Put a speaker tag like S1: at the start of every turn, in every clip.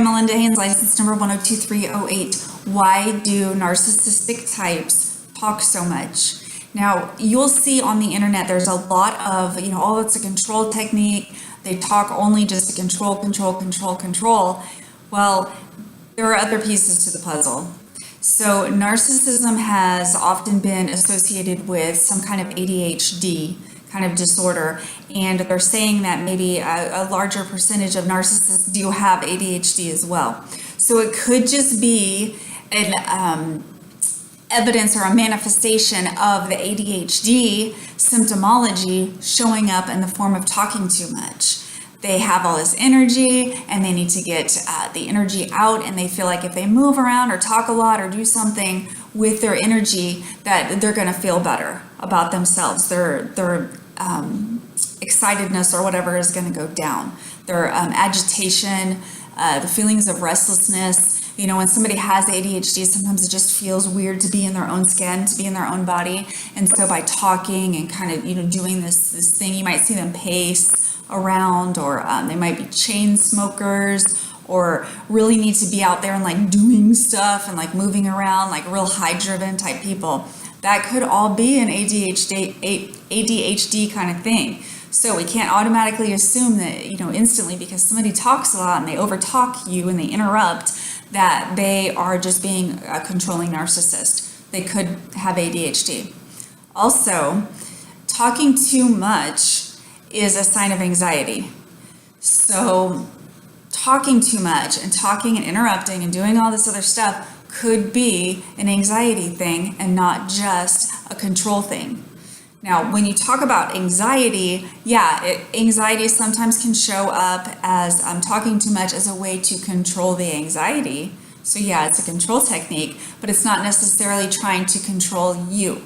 S1: Melinda Haynes, license number 102308. Why do narcissistic types talk so much? Now, you'll see on the internet there's a lot of, oh, it's a control technique. They talk only just to control. Well, there are other pieces to the puzzle. So narcissism has often been associated with some kind of ADHD kind of disorder, and they're saying that maybe a larger percentage of narcissists do have ADHD as well. So it could just be an evidence or a manifestation of the ADHD symptomology showing up in the form of talking too much. They have all this energy and they need to get the energy out, and they feel like if they move around or talk a lot or do something with their energy that they're going to feel better about themselves. Their excitedness or whatever is going to go down. Their agitation, the feelings of restlessness. When somebody has ADHD, sometimes it just feels weird to be in their own skin, to be in their own body. And so by talking and kind of, doing this thing, you might see them pace around, or they might be chain smokers, or really need to be out there and like doing stuff and like moving around, like real high driven type people. That could all be an ADHD kind of thing. So we can't automatically assume that, instantly because somebody talks a lot and they overtalk you and they interrupt, that they are just being a controlling narcissist. They could have ADHD. Also, talking too much is a sign of anxiety. So talking too much and talking and interrupting and doing all this other stuff could be an anxiety thing and not just a control thing. Now, when you talk about anxiety, anxiety sometimes can show up as talking too much as a way to control the anxiety. So it's a control technique, but it's not necessarily trying to control you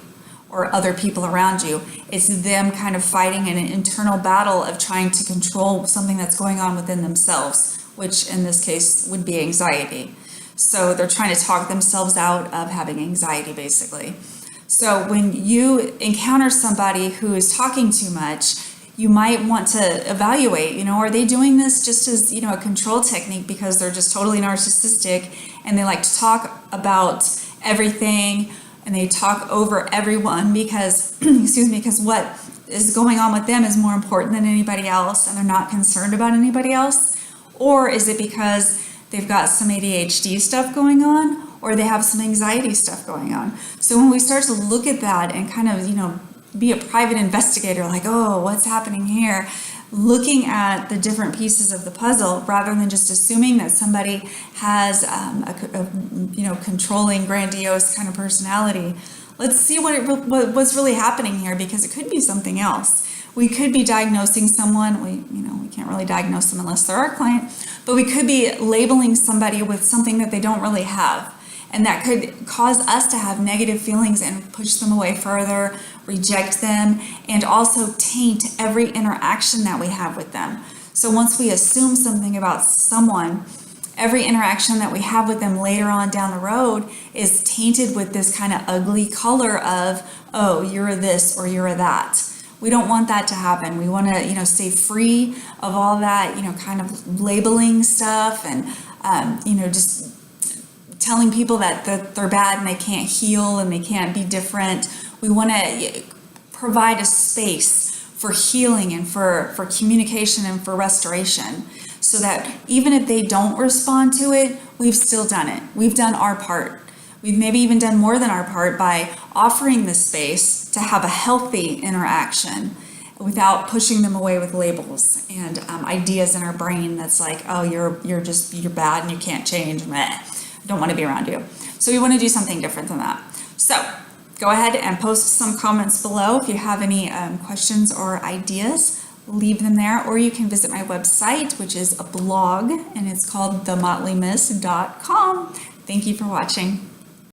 S1: or other people around you. It's them kind of fighting an internal battle of trying to control something that's going on within themselves, which in this case would be anxiety. So they're trying to talk themselves out of having anxiety, basically. So when you encounter somebody who is talking too much, you might want to evaluate, are they doing this just as, a control technique because they're just totally narcissistic and they like to talk about everything and they talk over everyone because, because what is going on with them is more important than anybody else and they're not concerned about anybody else? Or is it because they've got some ADHD stuff going on, or they have some anxiety stuff going on? So when we start to look at that and kind of, be a private investigator, like, oh, what's happening here? Looking at the different pieces of the puzzle rather than just assuming that somebody has a controlling, grandiose kind of personality. Let's see what's really happening here, because it could be something else. We could be diagnosing someone. We can't really diagnose them unless they're our client, but we could be labeling somebody with something that they don't really have. And that could cause us to have negative feelings and push them away further, reject them, and also taint every interaction that we have with them. So once we assume something about someone, every interaction that we have with them later on down the road is tainted with this kind of ugly color of, oh, you're this or you're that. We don't want that to happen. We want to, stay free of all that, kind of labeling stuff and, just telling people that they're bad and they can't heal and they can't be different. We want to provide a space for healing and for communication and for restoration, so that even if they don't respond to it, we've still done it. We've done our part. We've maybe even done more than our part by offering the space to have a healthy interaction without pushing them away with labels and ideas in our brain that's like, oh, you're bad and you can't change. Meh. I don't want to be around you. So we want to do something different than that. So go ahead and post some comments below. If you have any questions or ideas, leave them there, or you can visit my website, which is a blog, and it's called themottleymiss.com. Thank you for watching.